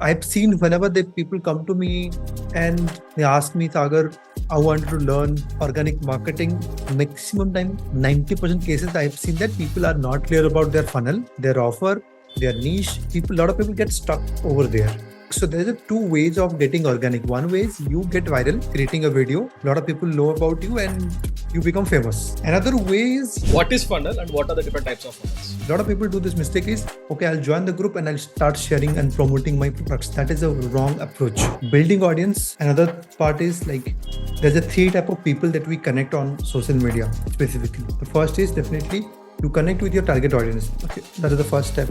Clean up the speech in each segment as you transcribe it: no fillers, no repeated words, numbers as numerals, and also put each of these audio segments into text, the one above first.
I've seen whenever people come to me and they ask me, Sagar, I want to learn organic marketing. Maximum time, 90% cases, I've seen that people are not clear about their funnel, their offer, their niche. A lot of people get stuck over there. So there's two ways of getting organic. One way is you get viral, creating a video. A lot of people know about you and you become famous. Another way is what is funnel and what are the different types of funnels? A lot of people do this mistake is, okay, I'll join the group and I'll start sharing and promoting my products. That is a wrong approach. Building audience. Another part is like, there's a three type of people that we connect on social media specifically. The first is definitely you connect with your target audience. Okay, that is the first step.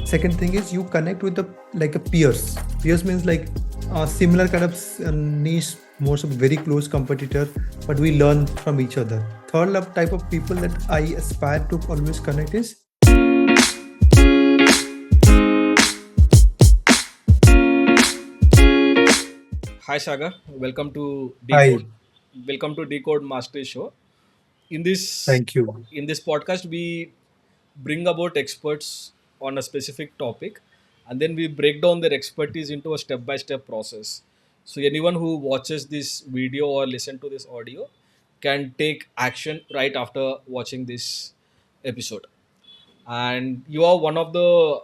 Second thing is you connect with the like a peers. Peers means like a similar kind of niche, most of very close competitor, but we learn from each other. Third type of people that I aspire to always connect is Hi Sagar, welcome to Hi. Decode. Welcome to Decode Mastery Show. Thank you. In this podcast, we bring about experts on a specific topic, and then we break down their expertise into a step-by-step process. So anyone who watches this video or listen to this audio can take action right after watching this episode. And you are one of the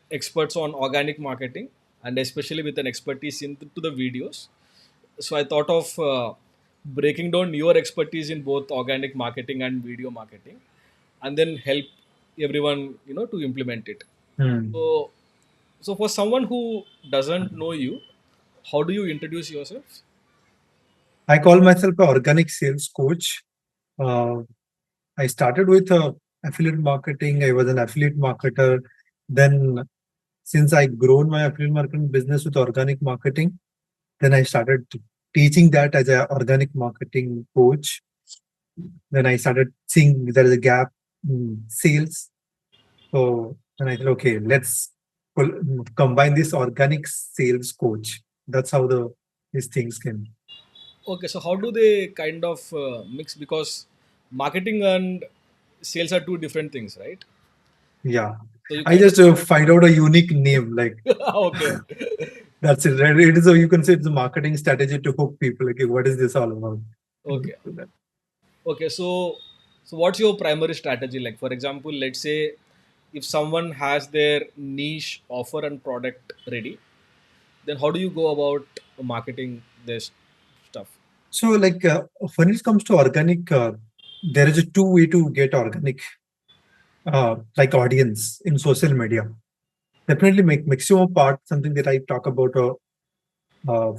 experts on organic marketing, and especially with an expertise into the videos. So I thought of breaking down your expertise in both organic marketing and video marketing, and then help everyone to implement it. Hmm. So so for someone who doesn't know you, how do you introduce yourself? I call myself an organic sales coach. Uh, I started with affiliate marketing. I was an affiliate marketer. Then, since I grown my affiliate marketing business with organic marketing, then I started teaching that as an organic marketing coach. Then I started seeing there is a gap in sales. So then I said, okay, let's combine this organic sales coach. That's how these things came. Okay, so how do they kind of mix, because marketing and sales are two different things, right? Yeah. So you I kind just find out a unique name. Like of okay. that's it. Right? It is a, you can say it's a marketing strategy to hook people. Like, what is this all about? Okay. Okay, so what's your primary strategy? Like, for example, let's say if someone has their niche offer and product ready, then how do you go about marketing this stuff? So, like when it comes to organic, there is a two way to get organic, like audience in social media. Definitely make maximum part something that I talk about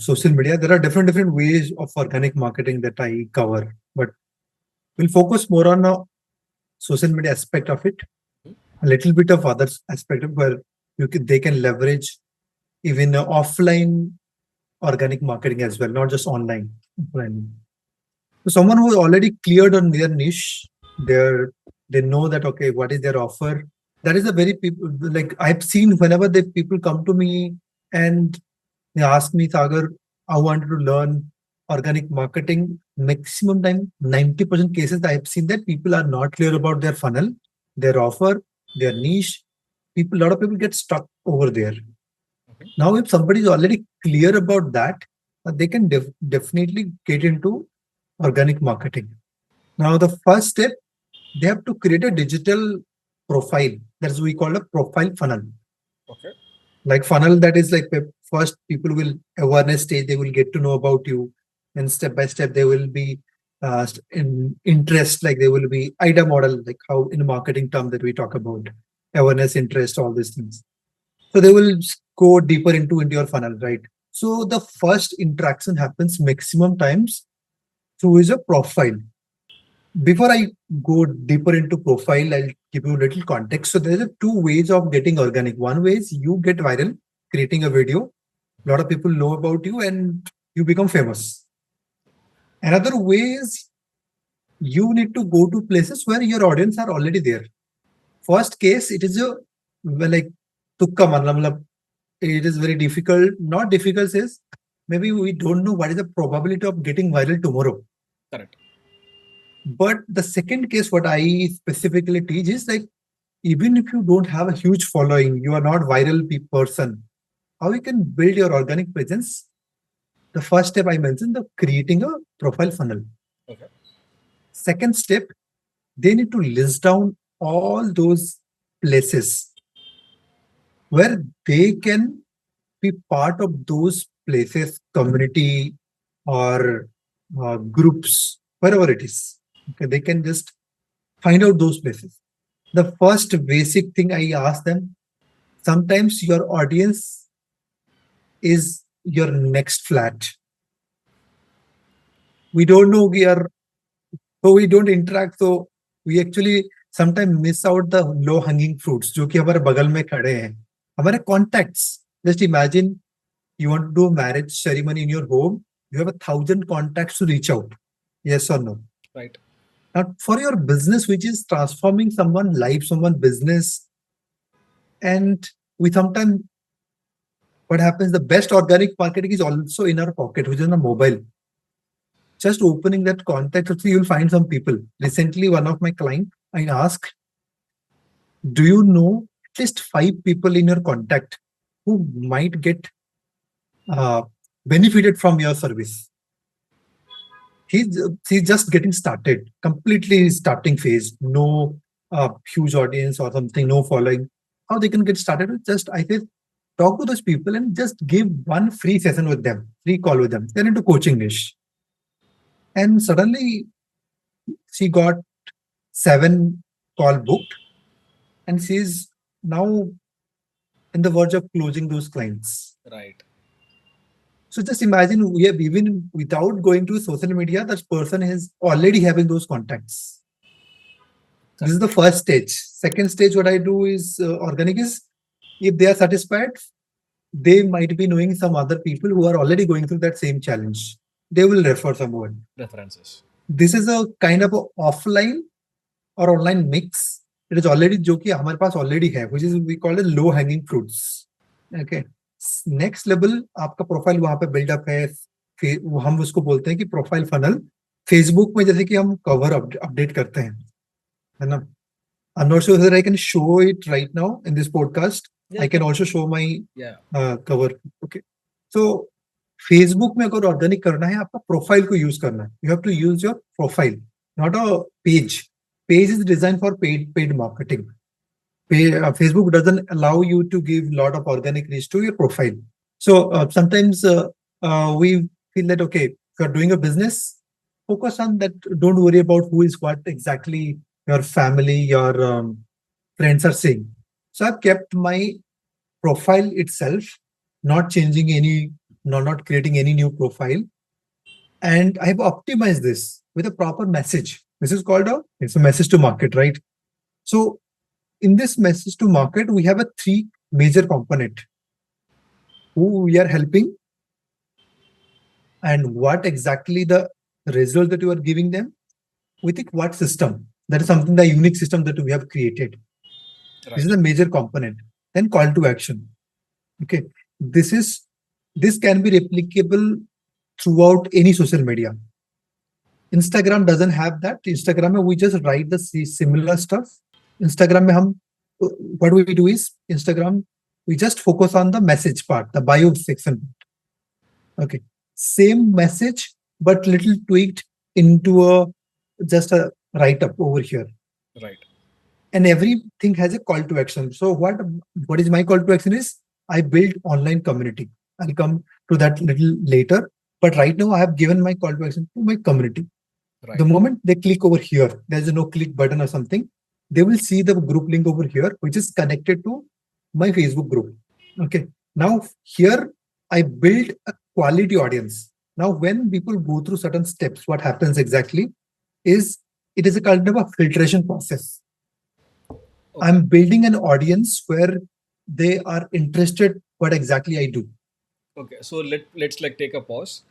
social media. There are different ways of organic marketing that I cover, but we'll focus more on social media aspect of it, a little bit of other aspect of where they can leverage even offline organic marketing as well, not just online. Offline. So someone who is already cleared on their niche, they know that okay, what is their offer. That is a very people like I've seen whenever people come to me and they ask me, Sagar, I wanted to learn organic marketing. Maximum time, 90% cases, I've seen that people are not clear about their funnel, their offer, their niche. A lot of people get stuck over there. Now, if somebody is already clear about that, they can definitely get into organic marketing. Now, the first step, they have to create a digital profile. That's what we call a profile funnel. Okay. Like funnel, that is like first people will awareness stage, they will get to know about you, and step by step they will be in interest, like they will be ida model, like how in marketing term that we talk about awareness, interest, all these things. So they will go deeper into your funnel, right? So the first interaction happens maximum times through is a profile. Before I go deeper into profile, I'll give you a little context. So there's two ways of getting organic. One way is you get viral, creating a video. A lot of people know about you and you become famous. Another way is you need to go to places where your audience are already there. First case, it is a well, like tukka manla, matlab, it is very difficult. Not difficult is maybe we don't know what is the probability of getting viral tomorrow. Correct. But the second case, what I specifically teach is like even if you don't have a huge following, you are not viral person. how you can build your organic presence. The first step I mentioned, the creating a profile funnel. Okay. Second step, they need to list down all those places where they can be part of those places, community or groups, wherever it is. Okay, they can just find out those places. The first basic thing I ask them, sometimes your audience is your next flat. We don't know we are, so we don't interact. So we actually sometimes miss out the low hanging fruits जो कि हमारे बगल में खड़े हैं. हमारे contacts. Just imagine you want to do a marriage ceremony in your home. You have 1,000 contacts to reach out. Yes or no? Right. Now, for your business, which is transforming someone's life, someone's business, and we sometimes what happens, the best organic marketing is also in our pocket, which is in a mobile. Just opening that contact, actually, you'll find some people. Recently, one of my clients, I asked, do you know at least 5 people in your contact who might get uh, benefited from your service? He's just getting started, completely starting phase, no huge audience or something, no following. How they can get started? Just I said, talk to those people and just give one free session with them, free call with them. They're into coaching niche. And suddenly she got 7 call booked and she's now in the verge of closing those clients. Right. So just imagine we have even without going to social media, that person is already having those contacts. This is the first stage. Second stage, what I do is organic is if they are satisfied, they might be knowing some other people who are already going through that same challenge. They will refer someone. References. This is a kind of a offline or online mix. It is already जो कि हमारे पास already है, which is we call it low hanging fruits. Okay. Next level आपका profile वहां पे buildup है. हम उसको बोलते हैं कि प्रोफाइल फनल. फेसबुक में जैसे कि हम कवर अपडेट करते हैं, है ना. I'm not sure whether I can show it right now in this podcast. Yeah, I can also show my yeah. cover. Okay. So Facebook में अगर ऑर्गेनिक करना है, आपका प्रोफाइल को यूज करना है. You have to use your profile, not a page. Page is designed for paid marketing. Facebook doesn't allow you to give a lot of organic reach to your profile. So sometimes we feel that, okay, if you're doing a business, focus on that. Don't worry about who is what exactly your family, your friends are saying. So I've kept my profile itself, not changing any, not creating any new profile. And I've optimized this with a proper message. This is called it's a message to market, right? So in this message to market, we have a 3 major component who we are helping and what exactly the result that you are giving them. We think what system. That is something, the unique system that we have created. Right. This is a major component. Then call to action. Okay. This can be replicable throughout any social media. Instagram doesn't have that. Instagram we just write the similar stuff. Instagram what we do is Instagram, we just focus on the message part, the bio section. Okay. Same message, but little tweaked into just a write-up over here. Right. And everything has a call to action. So what is my call to action is I build online community. I'll come to that little later. But right now I have given my call to action to my community. Right. The moment they click over here, there's no click button or something. They will see the group link over here, which is connected to my Facebook group. Okay. Now here I build a quality audience. Now when people go through certain steps, what happens exactly is it is a kind of a filtration process. Okay. I'm building an audience where they are interested what exactly I do. Okay, so let's like take a pause.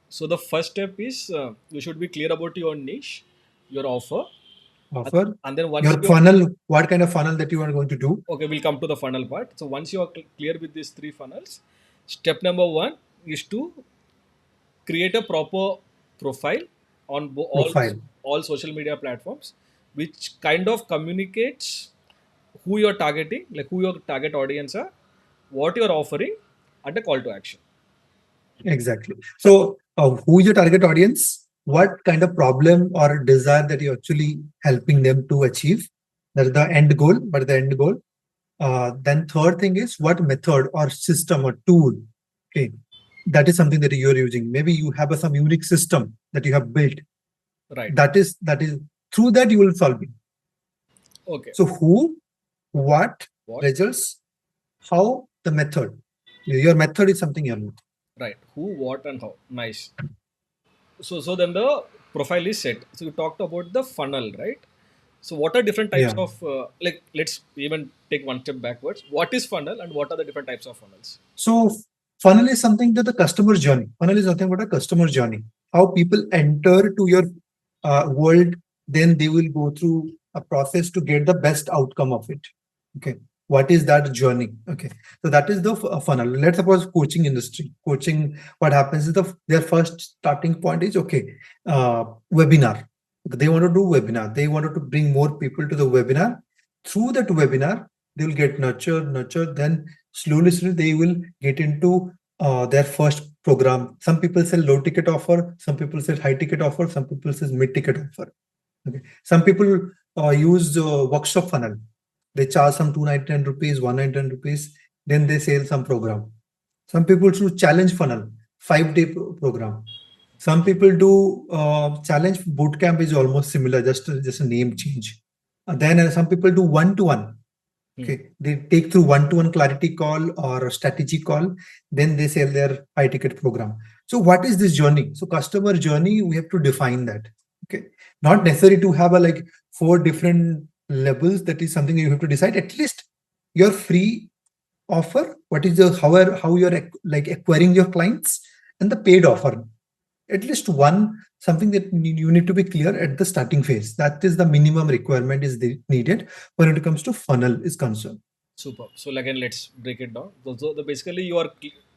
So the first step is you should be clear about your niche, your offer, and then once your funnel, what kind of funnel that you are going to do. Okay, we'll come to the funnel part. So once you are clear with these 3 funnels, step number 1 is to create a proper profile on all social media platforms, which kind of communicates who you're targeting, like who your target audience are, what you're offering, and a call to action. Exactly. So, who is your target audience? What kind of problem or desire that you're actually helping them to achieve? That's the end goal. But the end goal. Then third thing is what method or system or tool. Okay, that is something that you're using. Maybe you have some unique system that you have built. Right. That is through that you will solve it. Okay. So who, what, What? results, how, the method. Your method is something you're looking. Right. Who, what, and how. Nice. So then the profile is set. So you talked about the funnel, right? So what are different types Yeah. of like? Let's even take one step backwards. What is funnel, and what are the different types of funnels? So funnel is something that the customer journey. Funnel is nothing but a customer journey. How people enter to your world, then they will go through a process to get the best outcome of it. Okay. What is that journey? Okay. So that is the funnel. Let's suppose coaching industry. Coaching, what happens is their first starting point is okay, webinar. They want to do webinar. They wanted to bring more people to the webinar. Through that webinar, they will get nurtured. Then slowly they will get into their first program. Some people sell low ticket offer, some people sell high ticket offer, some people sell mid ticket offer. Okay. Some people use workshop funnel. They charge some 299 rupees, 199 rupees, then they sell some program. Some people do challenge funnel, 5-day program. Some people do challenge bootcamp is almost similar, just a name change. Then some people do one-to-one. Okay, they take through one-to-one clarity call or a strategy call, then they sell their high ticket program. So what is this journey? So customer journey, we have to define that. Okay, not necessary to have a like 4 different levels. That is something you have to decide. At least your free offer, what is the how you're like acquiring your clients, and the paid offer. At least one something that you need to be clear at the starting phase. That is the minimum requirement is needed when it comes to funnel is concerned. Super. So again, let's break it down. So the basically you are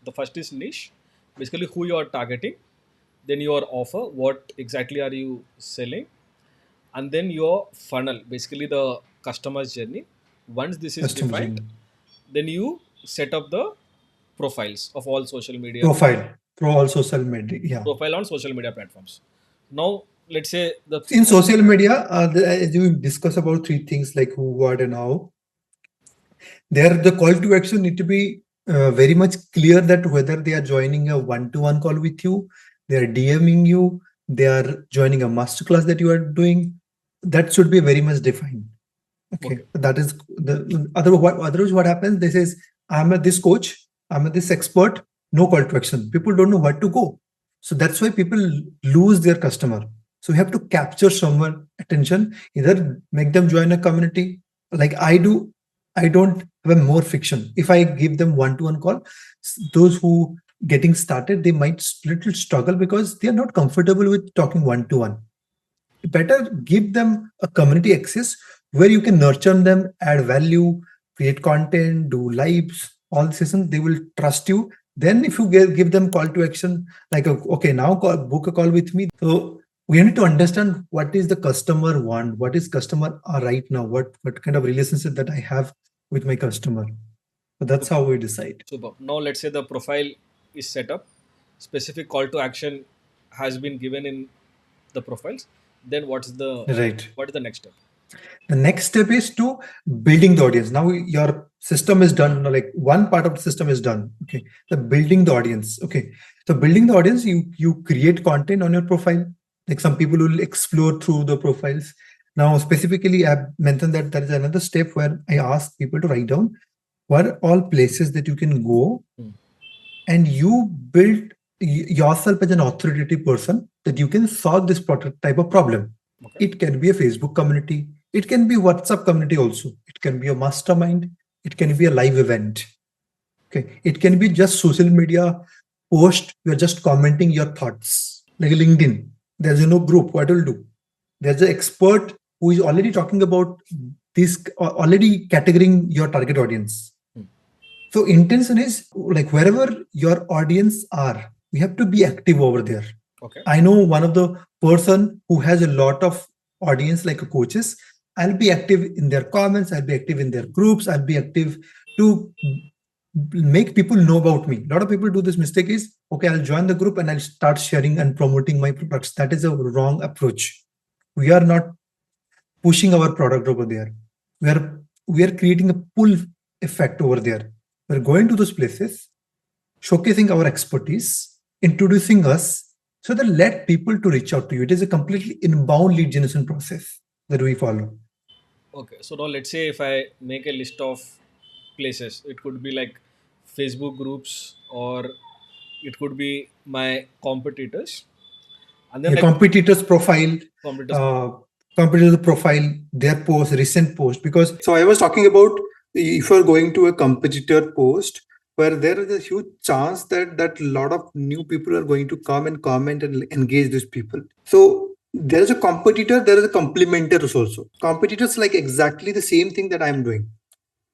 the first is niche, basically who you are targeting, then your offer, what exactly are you selling, and then your funnel, basically the customer's journey. Once this is Customer defined, journey. then you set up the profiles of all social media Profile pro all social media. Yeah. profile on social media platforms. Now let's say the In social media, as you discuss about 3 things like who, what, and how, there the call to action need to be very much clear that whether they are joining a one-to-one call with you, they are DMing you, they are joining a masterclass that you are doing. That should be very much defined. Okay, okay, that is the otherwise what happens. This is I'm a this coach, I'm a this expert. No call to action. People don't know where to go, so that's why people lose their customer. So you have to capture someone attention. Either make them join a community, like I do. I don't have a more fiction. If I give them one-to-one call, those who getting started, they might little struggle because they are not comfortable with talking one-to-one. Better give them a community access where you can nurture them, add value, create content, do lives, all this, and they will trust you. Then if you give them call to action, like okay, now book a call with me. So we need to understand what is the customer want, what is customer right now, what kind of relationship that I have with my customer. So that's how we decide. super. Now let's say the profile is set up, specific call to action has been given in the profiles. Then Right. what is the next step? The next step is to building the audience. Now your system is done, like one part of the system is done. Okay. The building the audience. Okay. So building the audience, you create content on your profile. Like some people will explore through the profiles. Now, specifically, I've mentioned that there is another step where I ask people to write down what are all places that you can go, and you build yourself as an authoritative person that you can solve this type of problem. Okay. It can be a Facebook community, it can be WhatsApp community also, it can be a mastermind, it can be a live event. Okay, it can be just social media post, you're just commenting your thoughts, like LinkedIn. There's no group. What will do? There's an expert who is already talking about this, already categorizing your target audience. So intention is like wherever your audience are, we have to be active over there. Okay. I know one of the person who has a lot of audience like coaches. I'll be active in their comments. I'll be active in their groups. I'll be active to make people know about me. A lot of people do this mistake is, okay, I'll join the group and I'll start sharing and promoting my products. That is a wrong approach. We are not pushing our product over there. We are creating a pull effect over there. We're going to those places, showcasing our expertise, introducing us, so that let people to reach out to you. It is a completely inbound lead generation process that we follow. Okay, so now let's say if I make a list of places, it could be like Facebook groups or it could be my competitors, and then Your like competitors. uh, competitor profile, their post, recent post. Because so I was talking about, if you're going to a competitor post where there is a huge chance that that lot of new people are going to come and comment and engage these people. So there is a competitor, there is a complementers also. Competitors like exactly the same thing that I'm doing.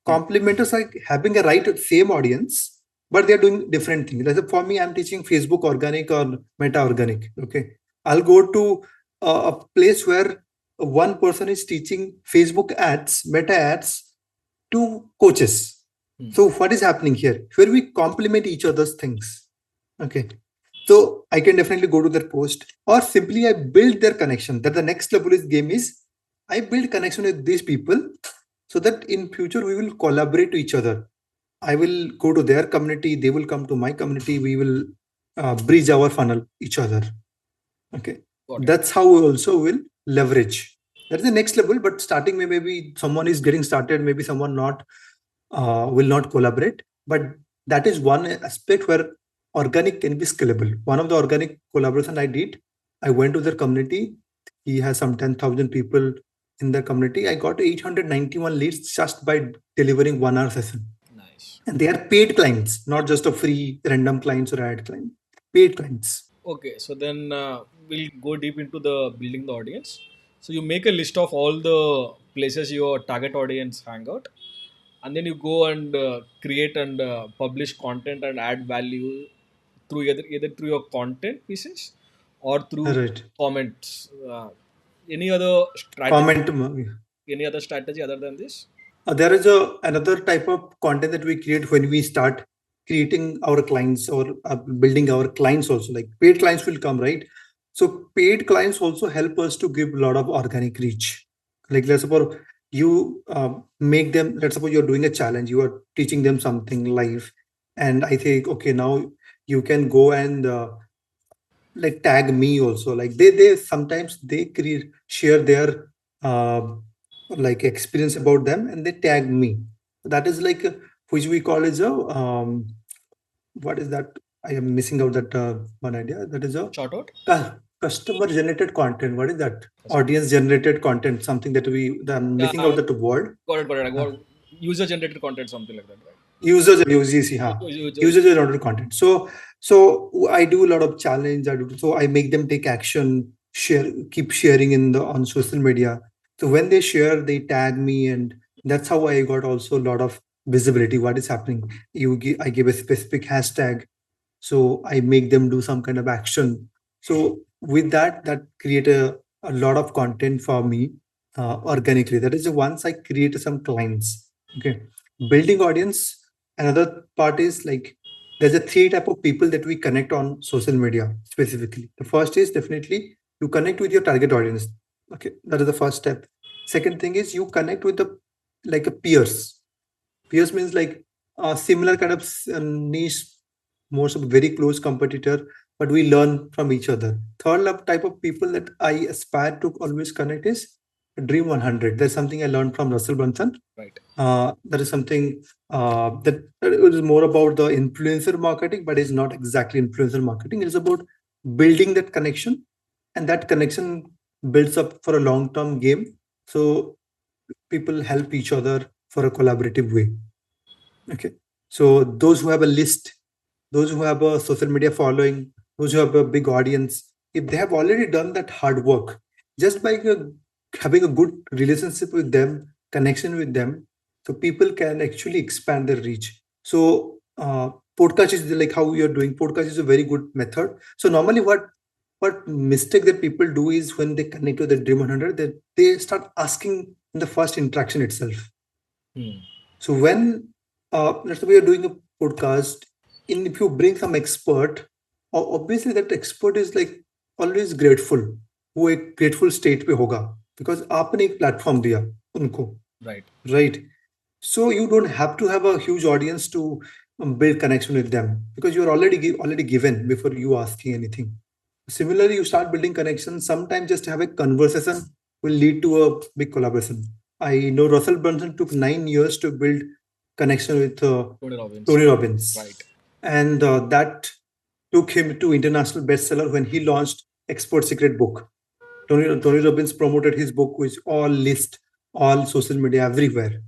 Complementers are having a right same audience, but they're doing different things. Like for me, I'm teaching Facebook organic or meta organic. Okay, I'll go to a place where one person is teaching Facebook ads, meta ads to coaches. Hmm. So what is happening here? Where we complement each other's things. Okay. So I can definitely go to their post, or simply I build their connection. That the next level is game is I build connection with these people so that in future we will collaborate to each other. I will go to their community, they will come to my community, we will bridge our funnel each other. Okay, Got it. that's how we also will leverage. That's the next level, but starting maybe someone is getting started, maybe someone not will not collaborate. But that is one aspect where organic can be scalable. One of the organic collaboration I did, I went to their community. He has some 10,000 people in their community. I got 891 leads just by delivering 1 hour session. Nice. And they are paid clients, not just a free random clients or ad client. Paid clients. Okay, so then we'll go deep into the building the audience. So you make a list of all the places your target audience hang out, and then you go and create and publish content and add value through either through your content pieces or through Right. comments. Any other strategy? Comment. Any other strategy other than this? There is a another type of content that we create when we start creating our clients or building our clients also. Like paid clients will come, right? So paid clients also help us to give a lot of organic reach. Like let's suppose you make them. Let's suppose you're doing a challenge. You are teaching them something live, and I think okay now you can go and like tag me also. Like they sometimes they create share their uh, like experience about them and they tag me. That is like which we call as a what is that? I am missing out that one idea. That is a Shout out. customer generated content. What is that? Audience generated content. Something that I'm Yeah, missing out that word. got it, got it. I Uh, got user generated content, something like that, right? Users UGC, huh? User, User generated content. So I do a lot of challenge. So I make them take action, share, keep sharing in the on social media. So when they share, they tag me, and that's how I got also a lot of visibility. What is happening? I give a specific hashtag, so I make them do some kind of action. So with that, that create a lot of content for me organically. That is once I create some clients. Okay, building audience. Another part is like there's a three type of people that we connect on social media specifically. The first is definitely you connect with your target audience. Okay, that is the first step. Second thing is you connect with the like a peers. Peers means like a similar kind of niche, most of very close competitor, but we learn from each other. Third type of people that I aspire to always connect is Dream 100. There's something I learned from Russell Brunson. right? That is something that it is more about the influencer marketing, but it's not exactly influencer marketing. It's about building that connection, and that connection builds up for a long-term game. So people help each other for a collaborative way. Okay. So those who have a list, those who have a social media following, those who have a big audience, if they have already done that hard work, just by having a good relationship with them, connection with them, so people can actually expand their reach. So podcast is like how you're doing. Podcast is a very good method. So normally what mistake that people do is when they connect to the Dream 100, they start asking in the first interaction itself. Hmm. So when let's say we are doing a podcast, in if you bring some expert, obviously that expert is like always grateful, वो एक grateful state पे होगा, because आपने एक platform दिया उनको, Right. right? So you don't have to have a huge audience to build connection with them, because you're already given before you asking anything. Similarly, you start building connections. Sometimes just have a conversation will lead to a big collaboration. I know Russell Brunson took 9 years to build connection with Tony Robbins. Tony Robbins, Right. and that took him to international bestseller when he launched Expert Secret book. Tony Robbins promoted his book, which all list, all social media everywhere.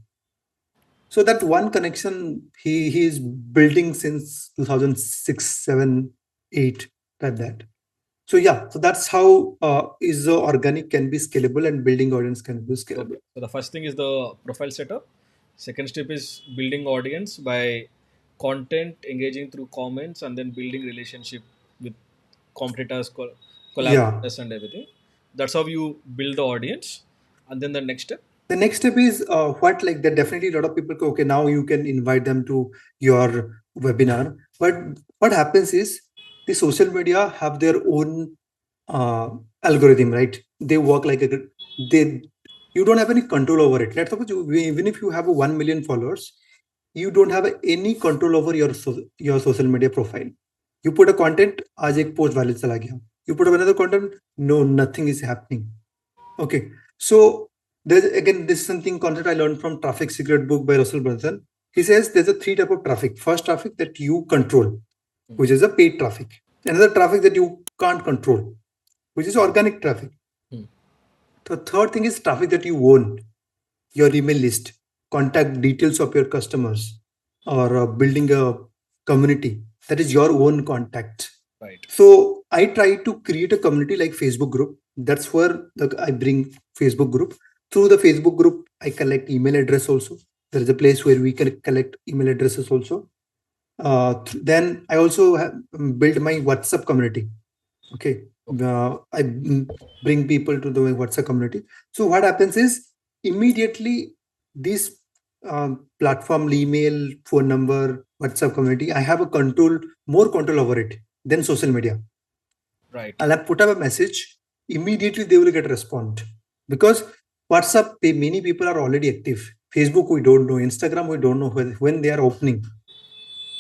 So that one connection he is building since 2006, 7, 8, like that. So yeah, so that's how is the organic can be scalable and building audience can be Okay. scalable. So the first thing is the profile setup. Second step is building audience by content, engaging through comments, and then building relationship with competitors, Yeah. collaborators, and everything. That's how you build the audience. And then the next step. The next step is what, like that definitely a lot of people go, okay, now you can invite them to your webinar. But what happens is the social media have their own uh, algorithm, right? They work like they, you don't have any control over it. Let's suppose even if you have a 1 million followers, you don't have any control over your your social media profile. You put a content, आज एक post viral चला गया. You put up another content, no, nothing is happening. Okay, so there's again this is something concept I learned from Traffic Secret book by Russell Brunson. He says there's a three type of traffic. First traffic that you control, which is a paid traffic. Another traffic that you can't control, which is organic traffic. Hmm. The third thing is traffic that you own, your email list, contact details of your customers, or building a community that is your own contact. Right. So I try to create a community like Facebook group. That's where I bring Facebook group. Through the Facebook group, I collect email address also. There is a place where we can collect email addresses also. Then I also build my WhatsApp community. Okay, I bring people to the WhatsApp community. So what happens is immediately this platform, email, phone number, WhatsApp community, I have a more control over it than social media. Right. I'll have put up a message, immediately they will get a response, because WhatsApp, many people are already active. Facebook, we don't know. Instagram, we don't know when they are opening.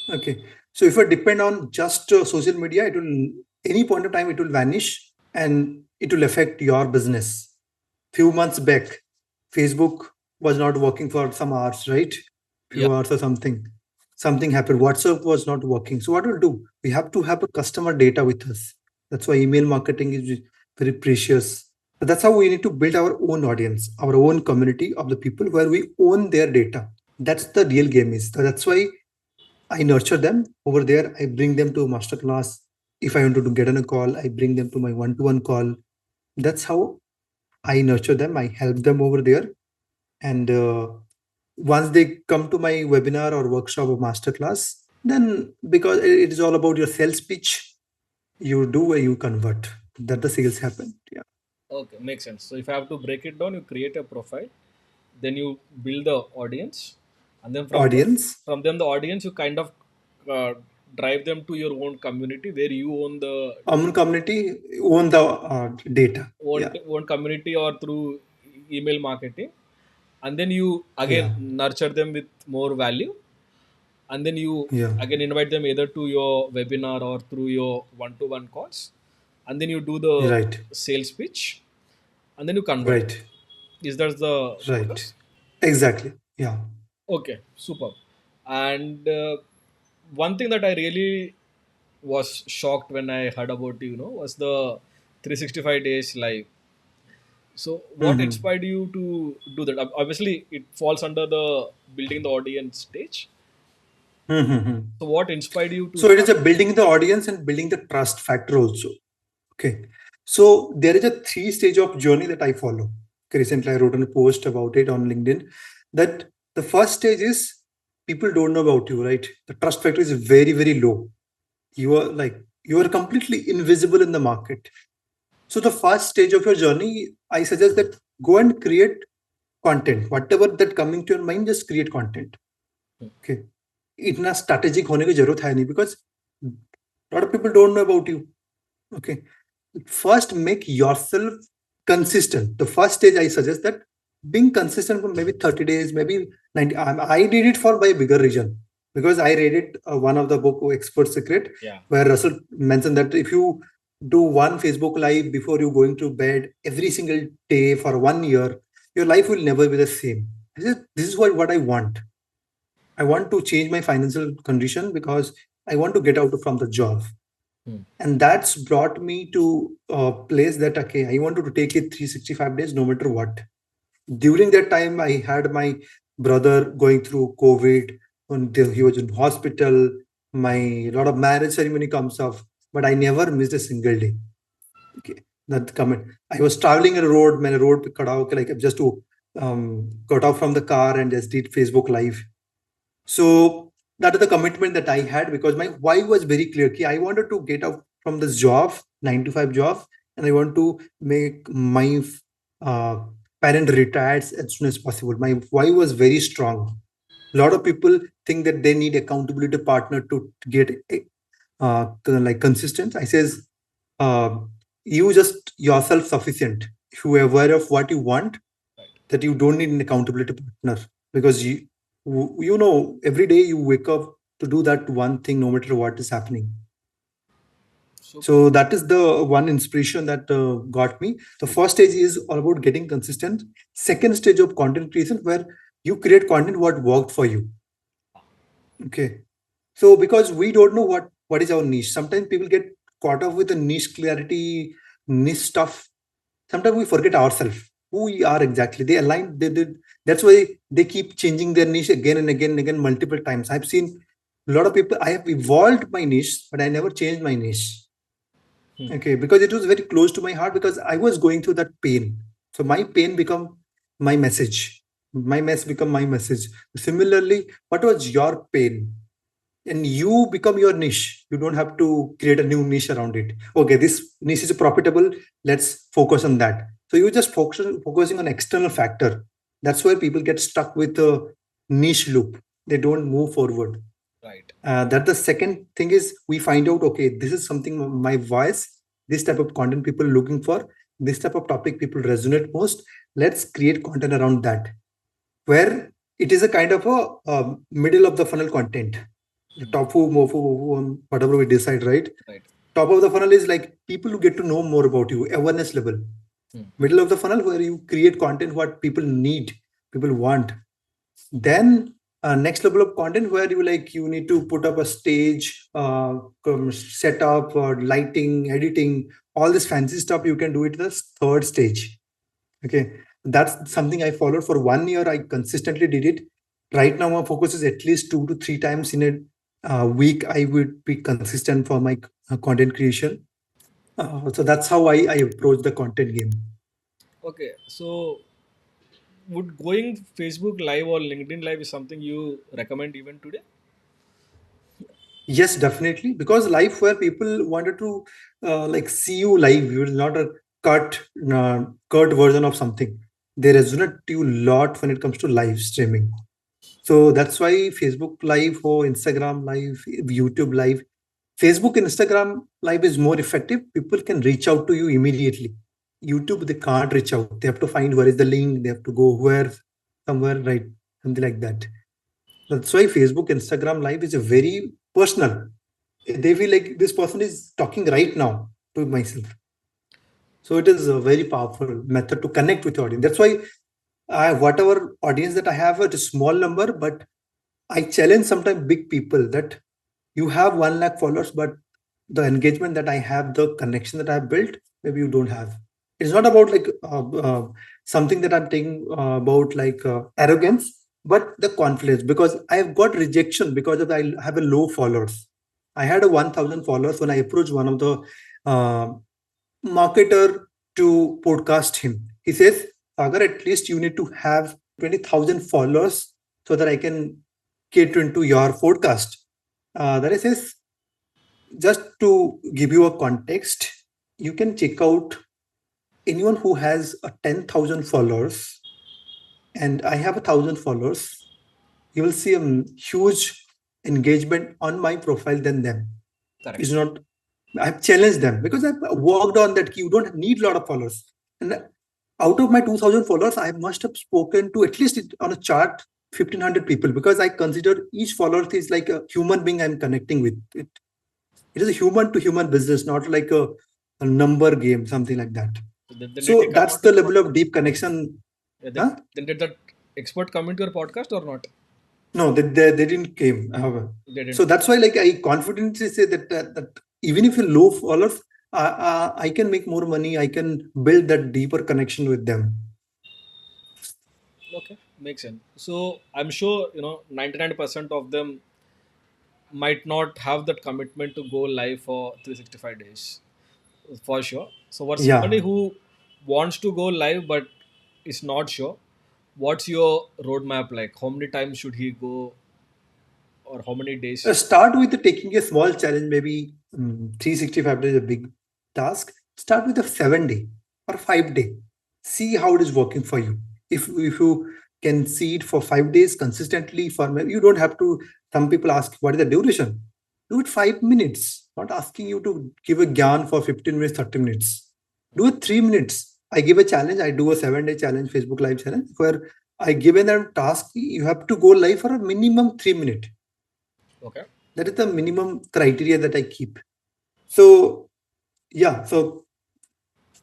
Okay, so if I depend on just social media, it will any point of time it will vanish and it will affect your business. Few months back, Facebook was not working for some hours, right? Yeah. Few hours or something. Something happened. WhatsApp was not working. So what we'll do? We have to have a customer data with us. That's why email marketing is very precious. But that's how we need to build our own audience, our own community of the people where we own their data. That's the real game is. So that's why I nurture them over there. I bring them to a masterclass. If I want to get on a call, I bring them to my one-to-one call. That's how I nurture them. I help them over there. And once they come to my webinar or workshop or masterclass, then because it is all about your sales pitch, you do and you convert. That the sales happen. Yeah. Okay, makes sense. So if I have to break it down, you create a profile, then you build the audience, and then Audience, from them the audience you kind of uh, drive them to your own community where you own the common community, own the data. own, Yeah. own community or through email marketing, and then you again Yeah. nurture them with more value, and then you Yeah. again invite them either to your webinar or through your one-to-one calls, and then you do the Right. sales pitch, and then you convert. Right. Is that the Right. process? Exactly. Yeah. Okay, super. And one thing that I really was shocked when I heard about was the 365 days live. So, what Mhm. inspired you to do that? Obviously, it falls under the building the audience stage. Mhm. So, what inspired you to So it is start? a building the audience and building the trust factor also. Okay. So there is a three-stage of journey that I follow. Okay, recently, I wrote a post about it on LinkedIn that the first stage is people don't know about you, right? The trust factor is very, very low. You are completely invisible in the market. So the first stage of your journey, I suggest that go and create content. Whatever that coming to your mind, just create content. Okay. इतना strategic होने की जरूरत है नहीं, because a lot of people don't know about you. Okay, first make yourself consistent. The first stage I suggest that being consistent for maybe 30 days, maybe 90. I did it for by a bigger reason, because I read it, one of the book Expert Secret, Yeah. where Russell mentioned that if you do one Facebook live before you going to bed every single day for 1 year, your life will never be the same. This is what I want. I want to change my financial condition because I want to get out from the job. Hmm. And that's brought me to a place that, okay, I wanted to take it 365 days no matter what. During that time, I had my brother going through COVID, until he was in hospital. My lot of marriage ceremony comes off, but I never missed a single day. Okay, that comment. I was traveling a road, man, a road cut out, like just to got out from the car and just did Facebook live. So that is the commitment that I had, because my why was very clear. Ki I wanted to get out from this job, 9 to 5 job, and I want to make my uh, parent retired as soon as possible. My why was very strong. A lot of people think that they need accountability partner to get like consistent. I says, uh, you just yourself sufficient. If you are aware of what you want, Right. that you don't need an accountability partner, because you know every day you wake up to do that one thing no matter what is happening. So So that is the one inspiration that got me. The first stage is all about getting consistent. Second stage of content creation, where you create content what worked for you. Okay, so because we don't know what is our niche, sometimes people get caught up with the niche clarity, niche stuff. Sometimes we forget ourselves, who we are exactly. They align, that's why they keep changing their niche again and again and again multiple times. I've seen a lot of people, I have evolved my niche, but I never changed my niche. hmm. Okay, because it was very close to my heart, because I was going through that pain. So my pain become my message. My mess become my message. Similarly, what was your pain? And you become your niche. You don't have to create a new niche around it. Okay, this niche is profitable. Let's focus on that. So you just focusing on external factor. That's where people get stuck with a niche loop. They don't move forward. Right. That the second thing is, we find out, okay, this is something my voice, this type of content people looking for, this type of topic people resonate most. Let's create content around that, where it is a kind of a middle of the funnel content. The Hmm. top who, mofu, whatever we decide, right? Right. Top of the funnel is like people who get to know more about you, awareness level. Hmm. Middle of the funnel, where you create content what people need, people want. Then next level of content, where you need to put up a stage, setup, lighting, editing, all this fancy stuff. You can do it the third stage. Okay, that's something I followed for 1 year. I consistently did it. Right now, my focus is at least 2 to 3 times in a week. I would be consistent for my content creation. So that's how I approach the content game. Okay. So would going Facebook live or LinkedIn live is something you recommend even today? Yes, definitely. Because life where people wanted to like see you live, you're not a cut cut version of something. They resonate to you a lot when it comes to live streaming. So that's why Facebook Live or Instagram Live, YouTube Live, Facebook and Instagram Live is more effective. People can reach out to you immediately. YouTube, they can't reach out. They have to find where is the link. They have to go where, somewhere, right? Something like that. That's why Facebook, Instagram Live is a very personal. They feel like this person is talking right now to myself. So it is a very powerful method to connect with the audience. That's why whatever audience that I have, it is small number, but I challenge sometimes big people that you have 1 lakh followers, but the engagement that I have, the connection that I've built, maybe you don't have. It's not about like something that I'm taking about like arrogance, but the confidence, because I've got rejection because of I have a low followers. I had a 1,000 followers when I approached one of the uh, marketer to podcast him. He says, Sagar, at least you need to have 20,000 followers so that I can cater into your podcast. That is, says, just to give you a context, you can check out anyone who has a 10,000 followers, and I have 1,000 followers. You will see a huge. engagement on my profile than them. Correct. It's not. I've challenged them because I've worked on that. You don't need a lot of followers, and out of my 2,000 followers, I must have spoken to at least on a chart 1,500 people because I consider each follower is like a human being I'm connecting with. It is a human to human business, not like a number game, something like that. So then did they So come that's on the your level of podcast? deep connection. Yeah, Huh? then did that expert come into your podcast or not? No, they didn't came. However, They so didn't. that's why like I confidently say that even if you low followers, I can make more money. I can build that deeper connection with them. Okay, makes sense. So I'm sure 99% of them might not have that commitment to go live for 365 days, for sure. So for somebody Yeah. who wants to go live but is not sure, what's your roadmap like? How many times should he go, or how many days? Start with taking a small challenge, maybe 365 days is a big task. Start with a 7 day or 5 day. See how it is working for you. If you can see it for 5 days consistently, you don't have to. Some people ask, what is the duration? Do it 5 minutes. Not asking you to give a gyan for 15 minutes, 30 minutes. Do it 3 minutes. I give a challenge. I do a 7 day challenge, Facebook Live challenge, where I given a task. You have to go live for a minimum 3 minutes. Okay. That is the minimum criteria that I keep. So yeah, so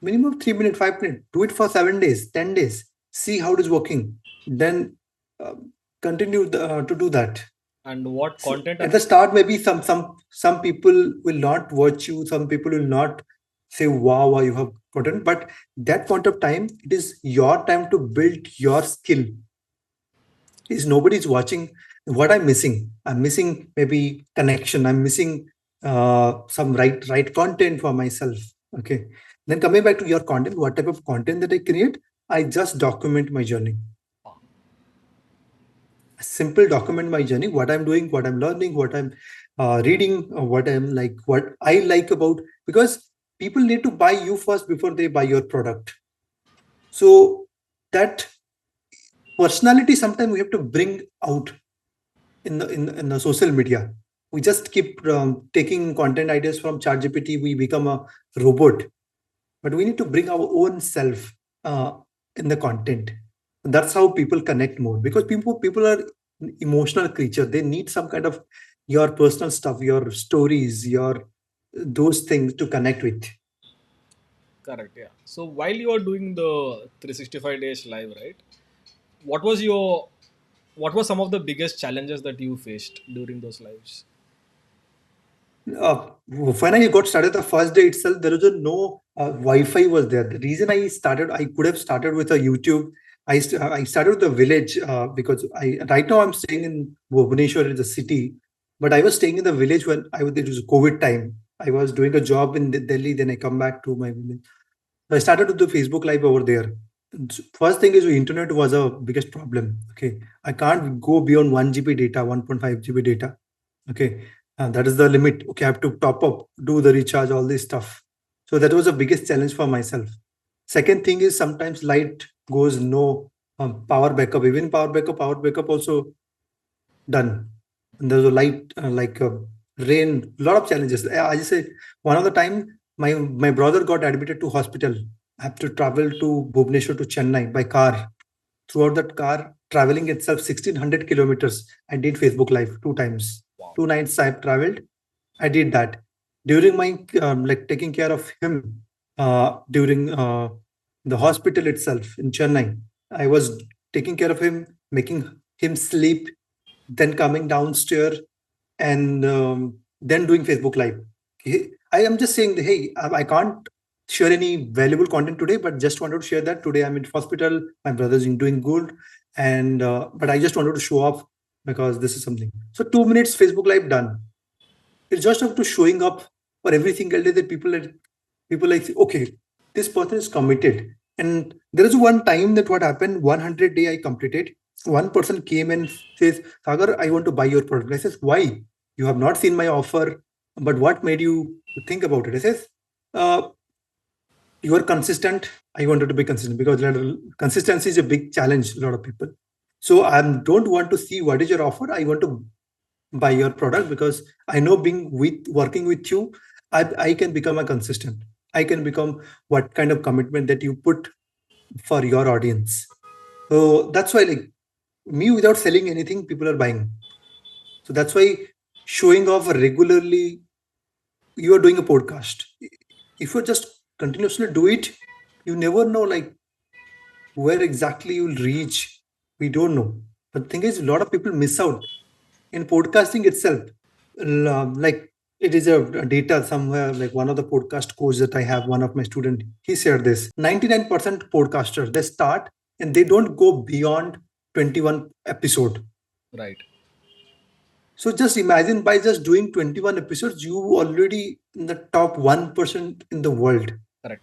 minimum 3 minutes, 5 minutes. Do it for 7 days, 10 days. See how it is working. Then uh, continue to do that. And what So content at are the start, maybe some people will not watch you. Some people will not say, "Wow, wow, you have content." But that point of time, it is your time to build your skill. Is nobody's watching what I'm missing maybe connection, I'm missing some right content for myself. Okay, then coming back to your content, what type of content that I create, I just document my journey. Simple document my journey, what I'm doing, what I'm learning, what I'm reading, what I'm like, what I like about, because people need to buy you first before they buy your product. So that personality sometimes we have to bring out in the social media. We just keep taking content ideas from ChatGPT. We become a robot, but we need to bring our own self uh, in the content. That's how people connect more, because people are emotional creature. They need some kind of your personal stuff, your stories, your those things to connect with. correct? Yeah. So while you are doing the 365 days live, right? What was your what were some of the biggest challenges that you faced during those lives? When I got started the first day itself, there was no Wi-Fi was there. The reason I could have started with a YouTube. I started with the village because I right now I'm staying in Bhubaneswar, in the city, but I was staying in the village when it was COVID time. I was doing a job in Delhi, then I come back to my village. So I started to do Facebook Live over there. First thing is the internet was a biggest problem. Okay, I can't go beyond 1 GB data, 1.5 GB data. Okay, that is the limit. Okay, I have to top up, do the recharge, all this stuff. So that was the biggest challenge for myself. Second thing is sometimes light goes no power backup. Even power backup also done. And there's a light like rain, lot of challenges. I just say one of the time my brother got admitted to hospital. I have to travel to Bhubaneswar to Chennai by car. Throughout that car traveling itself 1600 kilometers, I did Facebook Live 2 times. Wow. 2 nights I've traveled. I did that during my like taking care of him during the hospital itself in Chennai. I was taking care of him, making him sleep, then coming downstairs and then doing Facebook Live. I am just saying, hey, I can't share any valuable content today, but just wanted to share that today I'm in hospital. My brother's doing good, and but I just wanted to show off because this is something. So 2 minutes Facebook Live done. It's just up to showing up for every single day that people like okay, this person is committed. And there is one time that what happened 100 day I completed. One person came and says, Sagar, I want to buy your product. I says, why? You have not seen my offer, but what made you think about it? I says, uh, you are consistent. I wanted to be consistent because consistency is a big challenge. A lot of people. So I don't want to see what is your offer. I want to by your product, because I know being with working with you, I can become a consistent. I can become what kind of commitment that you put for your audience. So that's why, like, me without selling anything, people are buying. So that's why showing off regularly, you are doing a podcast. If you just continuously do it, you never know like where exactly you'll reach. We don't know. But the thing is, a lot of people miss out in podcasting itself. Like it is a data somewhere, like one of the podcast coach that I have, one of my student, he said this: 99% podcasters, they start and they don't go beyond 21 episode. Right. So just imagine, by just doing 21 episodes, you already in the top 1% in the world. Correct.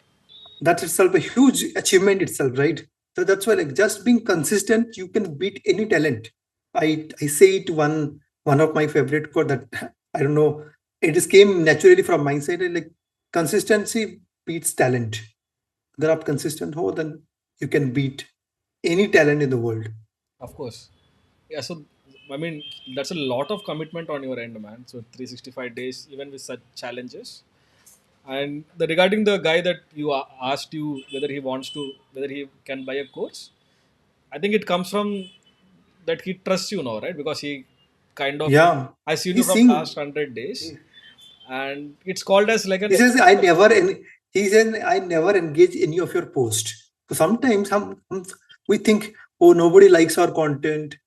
That's itself a huge achievement itself, right? So that's why, like, just being consistent, you can beat any talent. I say it, one of my favorite quote that I don't know, it just came naturally from my side, like, consistency beats talent. Agar aap consistent ho, then you can beat any talent in the world. Of course. Yeah. So I mean, that's a lot of commitment on your end, man. So 365 days, even with such challenges. And regarding the guy that you asked you whether he wants to, whether he can buy a course, I think it comes from that he trusts you now, right? Because he kind of Yeah, has seen you he's from seeing. last 100 days, and it's called as like an He says, example. he says, I never engage any of your post. So sometimes we think, oh, nobody likes our content.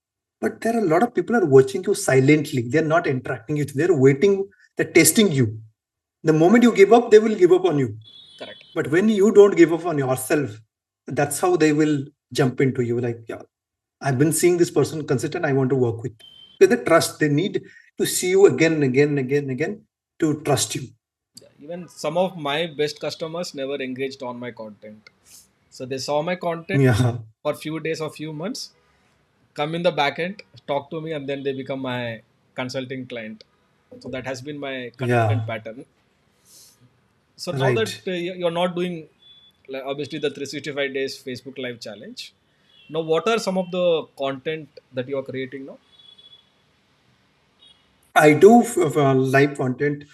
But there are a lot of people are watching you silently. They're not interacting with you. They're waiting, they're testing you. The moment you give up, they will give up on you. Correct. But when you don't give up on yourself, that's how they will jump into you. Like, yeah, I've been seeing this person consistent, I want to work with. Because they trust, they need to see you again and again and again and again to trust you. Yeah, even some of my best customers never engaged on my content. So they saw my content Yeah. for few days or few months, come in the back end, talk to me, and then they become my consulting client. So that has been my consistent Yeah. pattern. So now that Right. you're not doing, like, obviously the 365 days Facebook Live challenge. Now, what are some of the content that you are creating now? I do live content.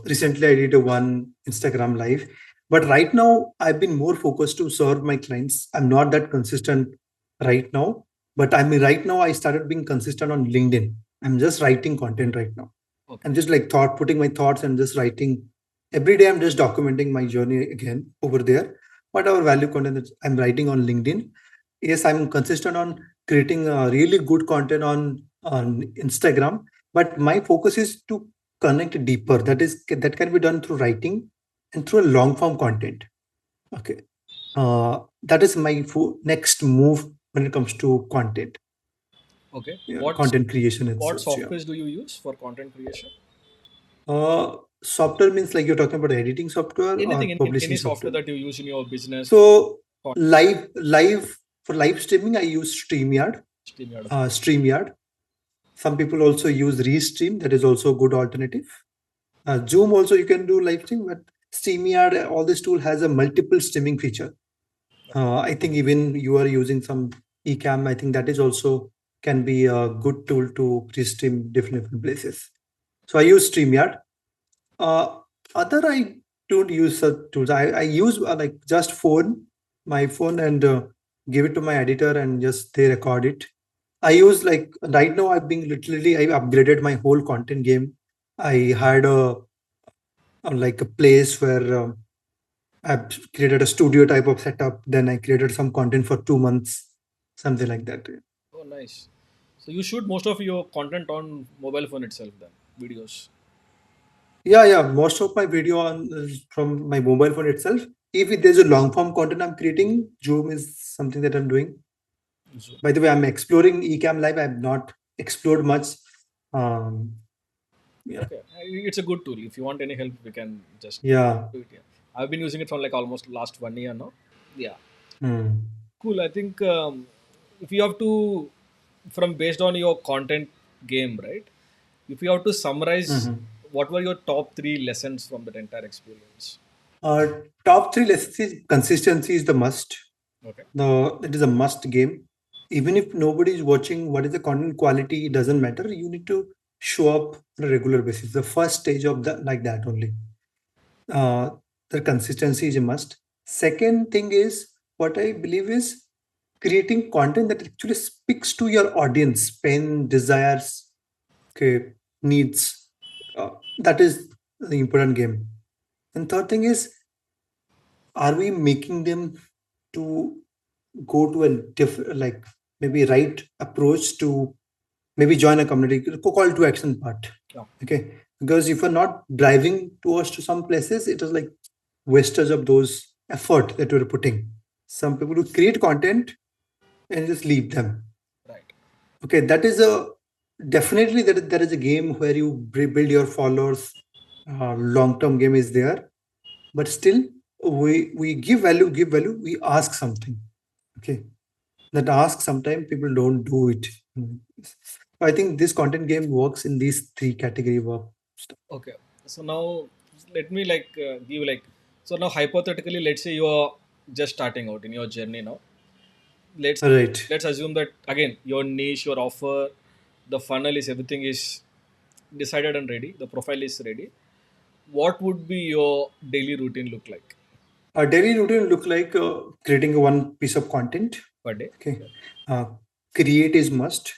Recently, I did a one Instagram live, but right now I've been more focused to serve my clients. I'm not that consistent right now, but I mean, right now I started being consistent on LinkedIn. I'm just writing content right now. Okay. I'm just like putting my thoughts and just writing every day. I'm just documenting my journey again over there. Whatever value content that I'm writing on LinkedIn. Yes, I'm consistent on creating really good content on Instagram, but my focus is to connect deeper. That can be done through writing and through a long form content. Okay, that is my next move when it comes to content. Okay. Yeah, content creation and What such. Yeah. softwares do you use for content creation? Software means like you're talking about editing software or Anything, any publishing software software. that you use in your business. So Con- live for live streaming, I use StreamYard. StreamYard. Some people also use Restream. That is also a good alternative. Zoom also you can do live stream, but StreamYard, all this tool has a multiple streaming feature. I think even you are using some eCam. I think that is also can be a good tool to restream different places. So I use StreamYard. Uh, Other I don't use such tools. I use like just my phone, and give it to my editor and just they record it. I use like right now I've been literally I upgraded my whole content game. I had a like a place where I've created a studio type of setup. Then I created some content for 2 months, something like that. Oh, nice. So you shoot most of your content on mobile phone itself, then videos. Yeah, yeah. Most of my video on from my mobile phone itself. If there's a long form content I'm creating, Zoom is something that I'm doing. Zoom. By the way, I'm exploring Ecamm Live. I've not explored much. Um, yeah, Okay, it's a good tool. If you want any help, we can just yeah. do it. Yeah. I've been using it for like almost last 1 year now. Yeah, Hmm. cool. I think if you have to, from based on your content game, right? If you have to summarize, Mhm. what were your top three lessons from that entire experience? Uh, Top three lessons is consistency is the must. Okay. It is a must game. Even if nobody is watching, what is the content quality? It doesn't matter. You need to show up on a regular basis. The first stage of the like that only. Uh, the consistency is a must. Second thing is what I believe is creating content that actually speaks to your audience, pain, desires, okay, needs. That is the important game. And third thing is, are we making them to go to a like maybe right approach to maybe join a community, call to action part. Yeah. Okay, because if we're not driving towards to some places, it is like wastage of those effort that we're putting. Some people who create content and just leave them. Right. Okay, that is a definitely there is a game where you build your followers. Long term game is there, but still we give value. We ask something. Okay, that ask sometimes people don't do it. I think this content game works in these three category of stuff. Okay. So now let me give like, so now hypothetically, let's say you are just starting out in your journey now. Let's Right. let's assume that again your niche, your offer, the funnel is everything is decided and ready. The profile is ready. What would be your daily routine look like Our daily routine look like creating one piece of content. per day? Okay. Uh, Create is must.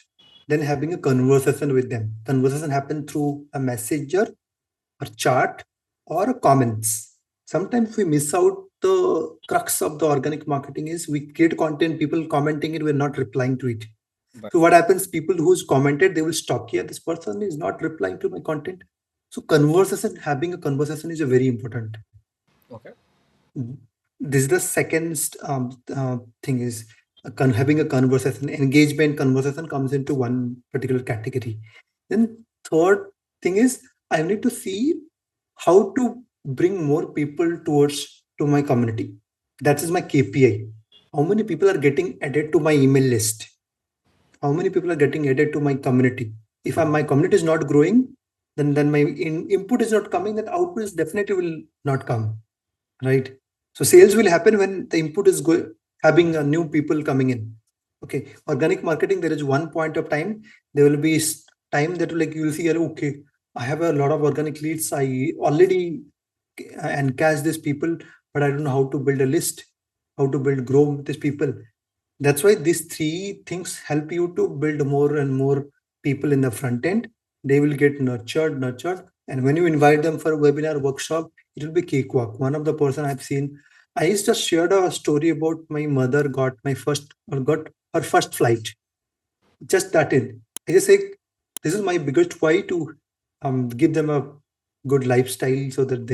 Then having a conversation with them. Conversation happen through a messenger or chat or comments. Sometimes we miss out the crux of the organic marketing is we create content, people commenting it, we're not replying to it. Right. So what happens? People who's commented, they will stop here. This person is not replying to my content. So conversation, having a conversation is a very important. Okay. This is the second thing is having a conversation. Engagement conversation comes into one particular category. Then third thing is I need to see how to bring more people towards to my community. That is my KPI. How many people are getting added to my email list? How many people are getting added to my community? If my community is not growing, then my input is not coming, then output is definitely will not come, right? So sales will happen when the input is having new people coming in. Okay, organic marketing, there is one point of time, there will be time that like you will see, okay, I have a lot of organic leads, I already and catch these people, but I don't know how to build a list, how to grow these people. That's why these three things help you to build more and more people in the front end. They will get nurtured. And when you invite them for a webinar workshop, it will be cakewalk. One of the person I've seen, I just shared a story about my mother got her first flight. Just that in. I just say this is my biggest why to give them a good lifestyle so that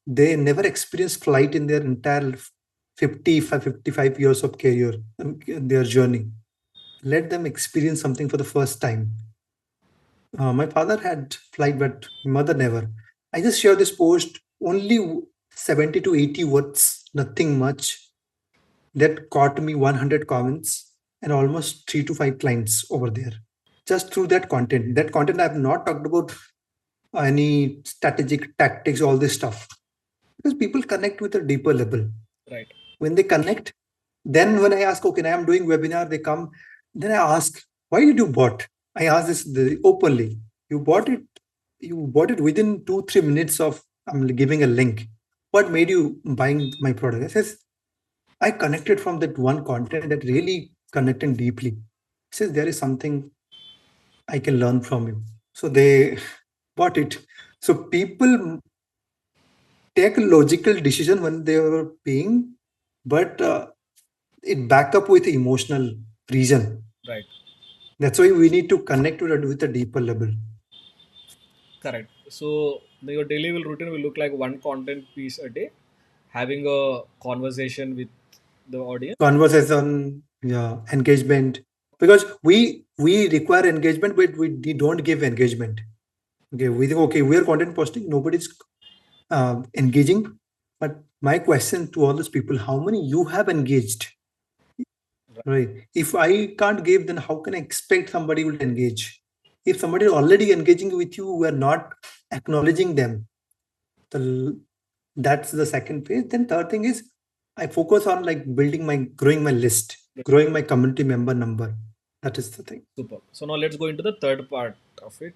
they never experience flight in their entire 55 years of career, their journey. Let them experience something for the first time. My father had flight, but my mother never. I just share this post, only 70 to 80 words, nothing much. That caught me 100 comments and almost 3 to 5 clients over there. Just through that content. That content I have not talked about any strategic tactics, all this stuff. Because people connect with a deeper level. Right. When they connect, then when I ask, okay, now I'm doing webinar, they come. Then I ask, why did you bought? I ask this openly. You bought it. You bought it within 2-3 minutes of I'm giving a link. What made you buying my product? I says I connected from that one content that really connected deeply. He says there is something I can learn from you. So they bought it. So people take a logical decision when they were paying, but it back up with emotional reason. Right. That's why we need to connect with a deeper level. Correct. So your daily will routine will look like one content piece a day, having a conversation with the audience. Conversation, yeah, engagement. Because we require engagement, but we don't give engagement. Okay, we think okay, we are content posting, nobody's engaging. But my question to all those people, how many you have engaged? Right. If I can't give, then how can I expect somebody will engage? If somebody is already engaging with you, we are not acknowledging them. The, that's the second phase. Then third thing is I focus on like growing my list, growing my community member number. That is the thing. Super. So now let's go into the third part of it.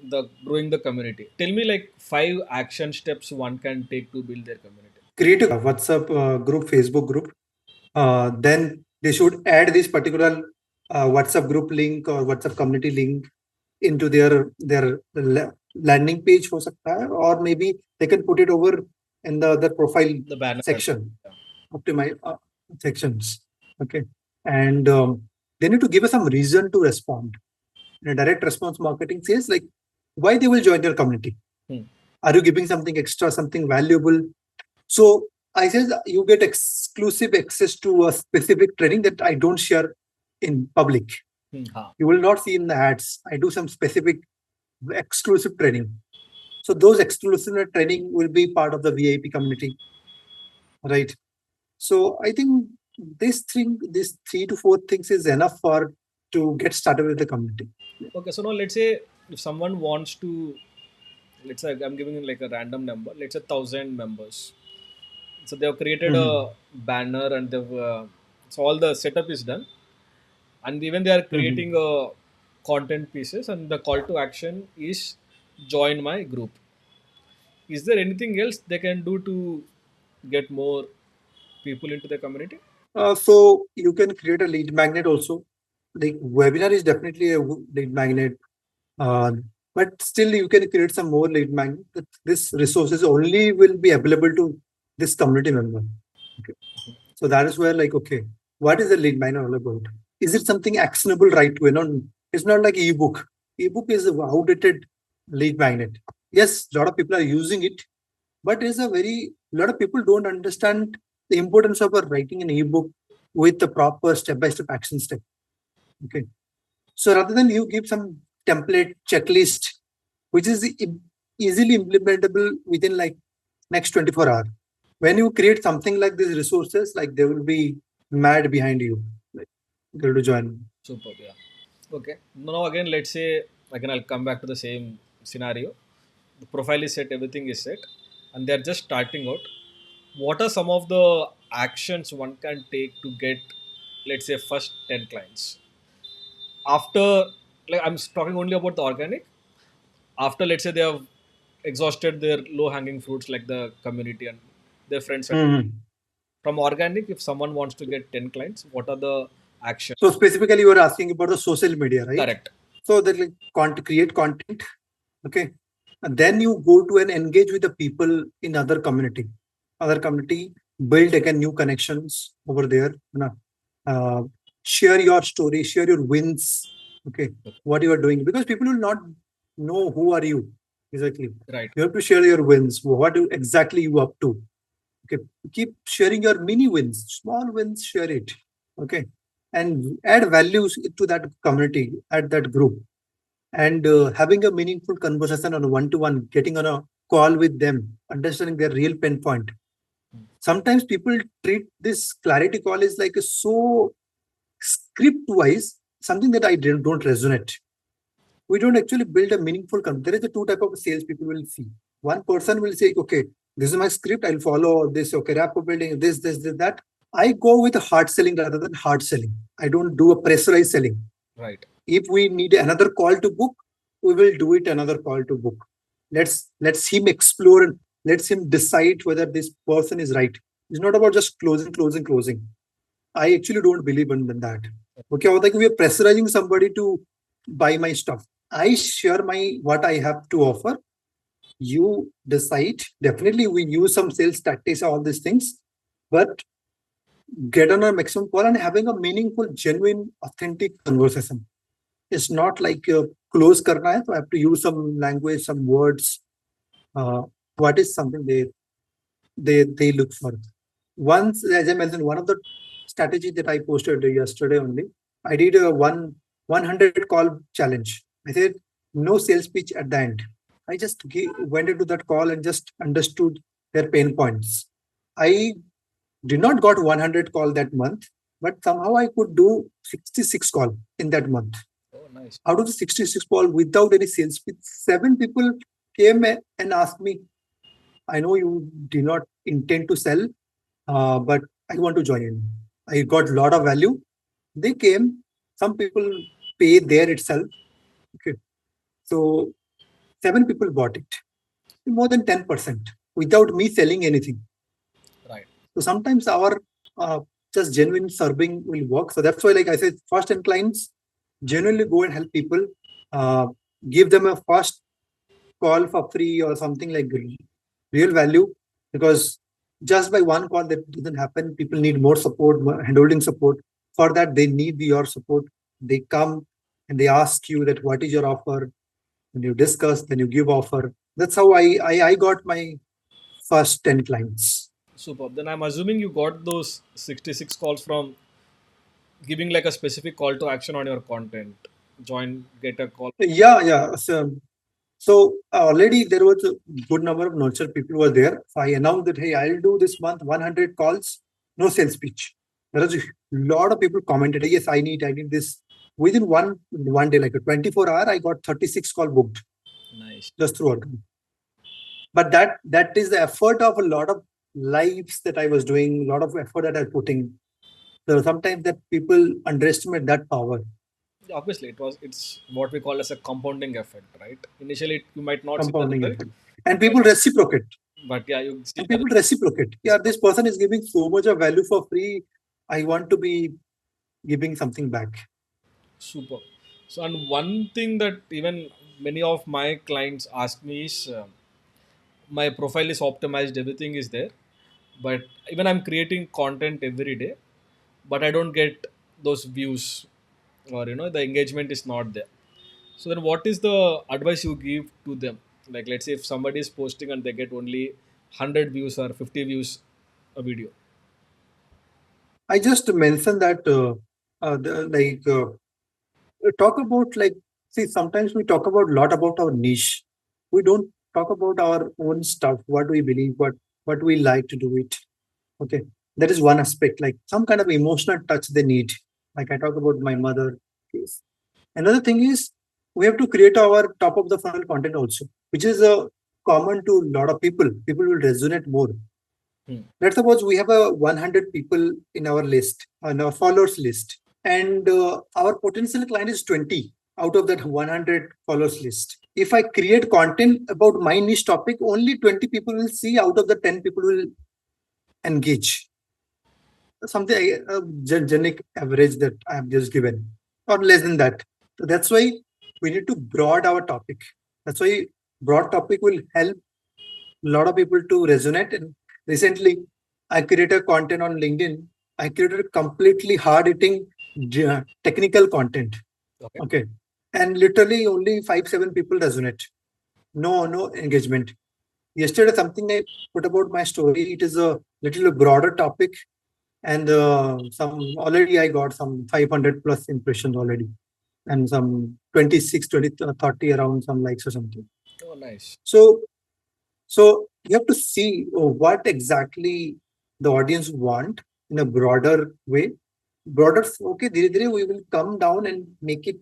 the growing the community. Tell me like 5 action steps one can take to build their community. Create a WhatsApp group, Facebook group. Then they should add this particular WhatsApp group link or WhatsApp community link into their landing page for सकता है, or maybe they can put it over in the other profile The banner. section, Yeah. optimize sections. Okay, and they need to give us some reason to respond. In a direct response marketing says like why they will join your community. Are you giving something extra, something valuable? So I says you get exclusive access to a specific training that I don't share in public. You will not see in the ads. I do some specific exclusive training. So those exclusive training will be part of the VIP community, right? So I think this 3 to 4 things is enough for to get started with the community. Okay, so now let's say if someone wants to, let's say I'm giving like a random number, let's say 1,000 members. So they've created a banner and they've so all the setup is done, and even they are creating content pieces, and the call to action is join my group. Is there anything else they can do to get more people into the community? So you can create a lead magnet also. The webinar is definitely a lead magnet, but still you can create some more lead magnet. This resources only will be available to this community member. Okay. So that is where like, okay, what is the lead magnet all about? Is it something actionable right away? No, it's not like ebook. Ebook is an outdated lead magnet. Yes, a lot of people are using it, but there's a lot of people don't understand the importance of writing an ebook with the proper step-by-step action step. Okay. So rather than you give some template checklist, which is easily implementable within like next 24 hours. When you create something like these resources, like they will be mad behind you. Like they're to join. Superb, yeah. Okay. Now again, let's say again I'll come back to the same scenario. The profile is set, everything is set, and they're just starting out. What are some of the actions one can take to get, let's say, first 10 clients? After, like I'm talking only about the organic. After, let's say, they have exhausted their low hanging fruits like the community and their friends. From organic, if someone wants to get 10 clients, what are the actions? So specifically, you are asking about the social media, right? Correct. So that like create content, okay, and then you go to and engage with the people in other community, build again new connections over there. Share your story, share your wins, okay, what you are doing, because people will not know who are you exactly. Right. You have to share your wins, what exactly you up to. Okay, keep sharing your mini wins, small wins, share it. Okay, and add values to that community, at that group, and having a meaningful conversation on a one-to-one, getting on a call with them, understanding their real pain point. Sometimes people treat this clarity call as like a so script-wise, something that I don't resonate. We don't actually build a meaningful conversation. There is a two type of sales people will see. One person will say, okay, this is my script, I'll follow this, okay, rapport building, this, that. I go with hard selling rather than hard selling. I don't do a pressurized selling. Right. If we need another call to book, we will do it another call to book. Let's him explore and let's him decide whether this person is right. It's not about just closing. I actually don't believe in that. Okay, like we are pressurizing somebody to buy my stuff. I share what I have to offer. You decide. Definitely, we use some sales tactics, all these things, but get on a maximum call and having a meaningful, genuine, authentic conversation. It's not like close karna hai, so I have to use some language, some words. What is something they look for? Once, as I mentioned, one of the strategies that I posted yesterday only, I did a 100 call challenge. I said no sales pitch at the end. I just went into that call and just understood their pain points. I did not got 100 call that month, but somehow I could do 66 call in that month. Oh, nice. Out of the 66 call without any sales pitch, 7 people came and asked me, I know you did not intend to sell, but I want to join in. I got a lot of value. They came, some people pay there itself. Okay. So 7 people bought it. More than 10% without me selling anything. Right. So sometimes our just genuine serving will work. So that's why, like I said, first 10 clients, genuinely go and help people, uh, give them a first call for free or something like real value, because just by one call that doesn't happen. People need more support, more handholding support. For that, they need your support. They come and they ask you that what is your offer, and you discuss, then you give offer. That's how I got my first 10 clients. Superb. Then I'm assuming you got those 66 calls from giving like a specific call to action on your content. Join, get a call. Yeah. So already there was a good number of nurture people were there. So I announced that, hey, I'll do this month 100 calls, no sales pitch. There was a lot of people commented, yes, I need this. Within one day, like a 24-hour, I got 36 call booked Nice. just through organic. But that is the effort of a lot of lives that I was doing, a lot of effort that I putting. So sometimes that people underestimate that power. Obviously, it's what we call as a compounding effect, right? Initially, you might not see the Compounding result, effect. And people reciprocate. but yeah, you see And the people reciprocate. Yeah, this person is giving so much of value for free. I want to be giving something back. super. So, and one thing that even many of my clients ask me is, my profile is optimized, everything is there, but even I'm creating content every day, but I don't get those views, or the engagement is not there. So then, what is the advice you give to them? Like, let's say if somebody is posting and they get only 100 views or 50 views a video. I just mentioned that, talk about, like, see, sometimes we talk about a lot about our niche. We don't talk about our own stuff, what we believe, what we like to do it. Okay. That is one aspect, like some kind of emotional touch they need. Like I talk about my mother case. Another thing is we have to create our top of the funnel content also, which is common to a lot of people. People will resonate more. Hmm. Let's suppose we have a 100 people in our list, on our followers list, and our potential client is 20 out of that 100 followers list. If I create content about my niche topic, only 20 people will see, out of the 10 people will engage. Something a generic average that I have just given, or less than that. So that's why we need to broad our topic. That's why broad topic will help a lot of people to resonate. And recently, I created content on LinkedIn. I created completely hard hitting technical content. Okay. Okay, and literally only 5-7 people resonate. No engagement. Yesterday, something I put about my story. It is a little broader topic, and some already I got some 500 plus impressions already, and some 26 20 30 around some likes or something. Oh, nice. So you have to see what exactly the audience want in a broader way. Broader, okay, dheere dheere we will come down and make it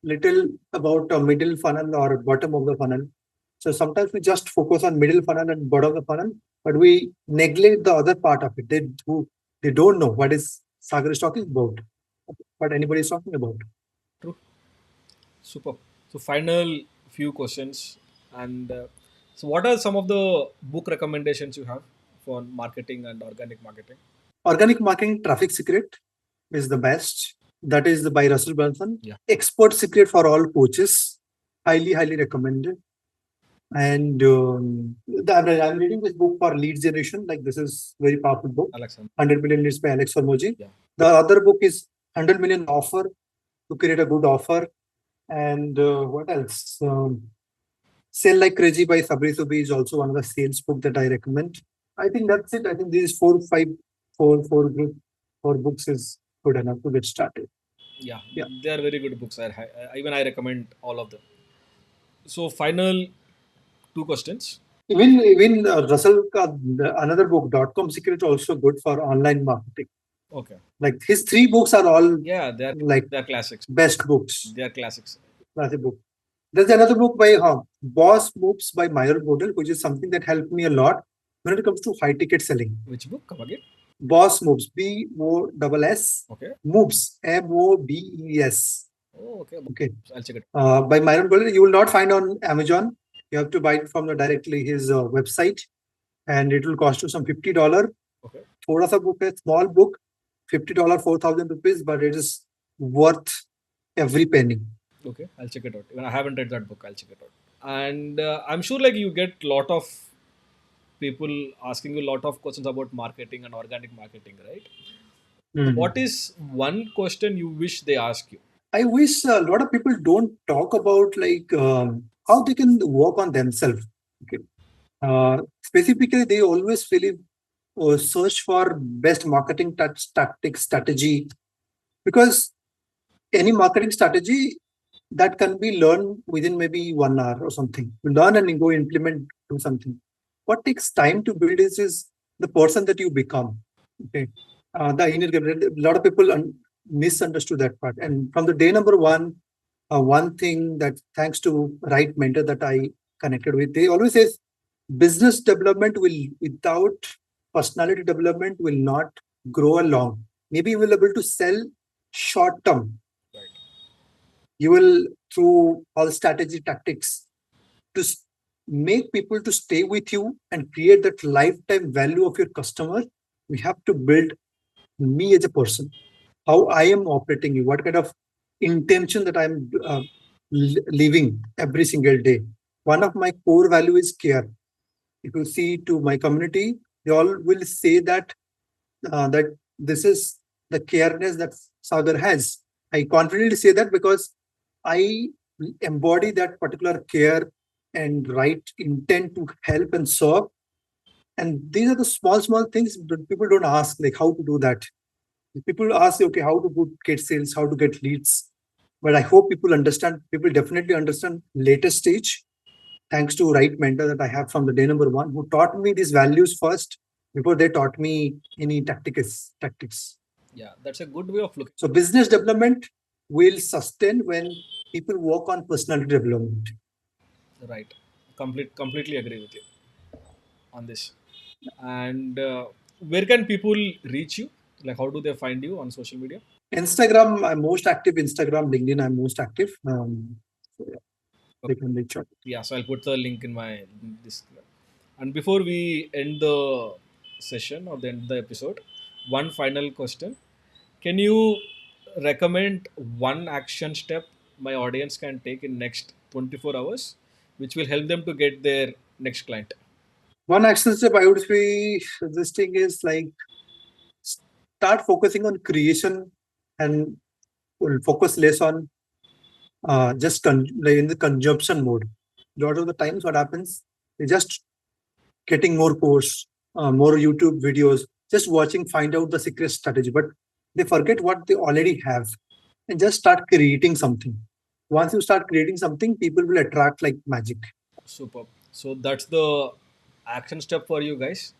little about a middle funnel or bottom of the funnel. So sometimes we just focus on middle funnel and bottom of the funnel, but we neglect the other part of it. They don't know what is Sagar is talking about, what anybody is talking about. True. Super. So, final few questions. And so, what are some of the book recommendations you have for marketing and organic marketing? Organic marketing traffic secret is the best. That is by Russell Brunson. Yeah. Expert secret for all coaches. Highly recommended. And I'm reading this book for lead generation. Like this is very powerful book. Alexa. 100 million leads by Alex Hormozi. Yeah. The other book is 100 million offer to create a good offer. And what else? Sell Like Crazy by Sabri Subi is also one of the sales book that I recommend. I think that's it. I think these four books is good enough to get started. Yeah. Yeah. They are very good books. Even I recommend all of them. So, final two questions. Even Russell, another book, .com Secret, also good for online marketing. Okay. Like his 3 books are all Yeah, like they're classics. best books. They are classics. Classic book. There's another book by Boss Moves by Myron Bodel, which is something that helped me a lot when it comes to high ticket selling. Which book? Come again. Boss Moves, BOSS. Okay. Moves, MOBES. Oh, okay. Okay. I'll check it. By Myron Bodel. You will not find on Amazon. You have to buy it from the directly his website, and it will cost you some $50. Okay. थोड़ा सा book है, small book, $50, 4,000 rupees, but it is worth every penny. Okay, I'll check it out. Even I haven't read that book, I'll check it out. And I'm sure like you get lot of people asking you a lot of questions about marketing and organic marketing, right? Mhm. What is one question you wish they ask you? I wish a lot of people don't talk about like how they can work on themselves. Okay. Specifically, they always feel search for best marketing tactics strategy, because any marketing strategy that can be learned within maybe 1 hour or something. You learn and you go implement, do something. What takes time to build is the person that you become. Okay, the inner game. A lot of people misunderstood that part. And from the day number one, one thing that thanks to right mentor that I connected with, they always says business development will without personality development will not grow along. Maybe you will be able to sell short term. Right. You will through all strategy tactics to make people to stay with you and create that lifetime value of your customer. We have to build me as a person, how I am operating you, what kind of intention that I'm living every single day. One of my core value is care. If you see to my community, they all will say that this is the careness that Sagar has. I confidently say that because I embody that particular care and right intent to help and serve. And these are the small things that people don't ask, like how to do that. People ask, okay, how to get sales, how to get leads. But I hope people understand, people definitely understand later stage, thanks to right mentor that I have from the day number one, who taught me these values first before they taught me any tactics. Yeah, that's a good way of looking. So business development will sustain when people work on personality development. Right. Completely agree with you on this. And where can people reach you? Like, how do they find you on social media? Instagram, I'm most active. Instagram, LinkedIn, I'm most active. So yeah, they can reach out. Yeah, so I'll put the link in my this. And before we end the session or the end the episode, one final question: can you recommend one action step my audience can take in next 24 hours, which will help them to get their next client? One action step I would be suggesting is like start focusing on creation and will focus less on like in the consumption mode. A lot of the times, what happens is just getting more posts, more YouTube videos, just watching, find out the secret strategy, but they forget what they already have and just start creating something. Once you start creating something, people will attract like magic. Super. So that's the action step for you guys.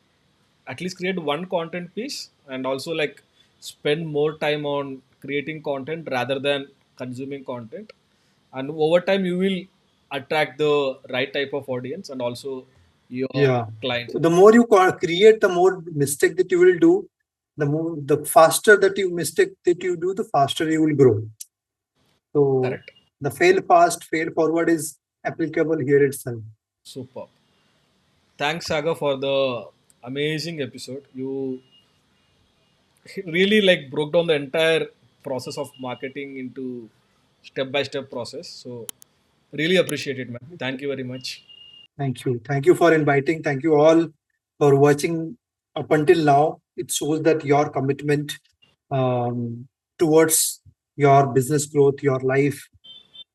At least create one content piece and also like spend more time on creating content rather than consuming content. And over time, you will attract the right type of audience and also your Yeah. clients. The more you create, the more mistake that you will do. The faster that you mistake that you do, the faster you will grow. So Correct. the fail fast, fail forward is applicable here itself. Super. Thanks, Saga, for the amazing episode. You really like broke down the entire process of marketing into step by step process. So really appreciate it, man. Thank you very much. Thank you. Thank you for inviting. Thank you all for watching up until now. It shows that your commitment um, towards your business growth, your life,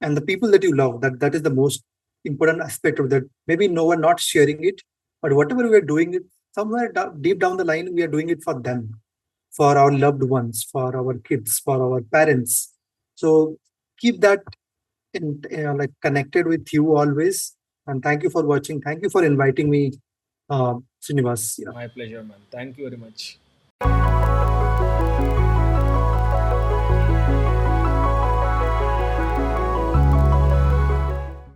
and the people that you love. That is the most important aspect of that. Maybe no one not sharing it, but whatever we are doing it, somewhere deep down the line, we are doing it for them, for our loved ones, for our kids, for our parents. So keep that like connected with you always. And thank you for watching. Thank you for inviting me, Srinivas. Yeah. My pleasure, man. Thank you very much.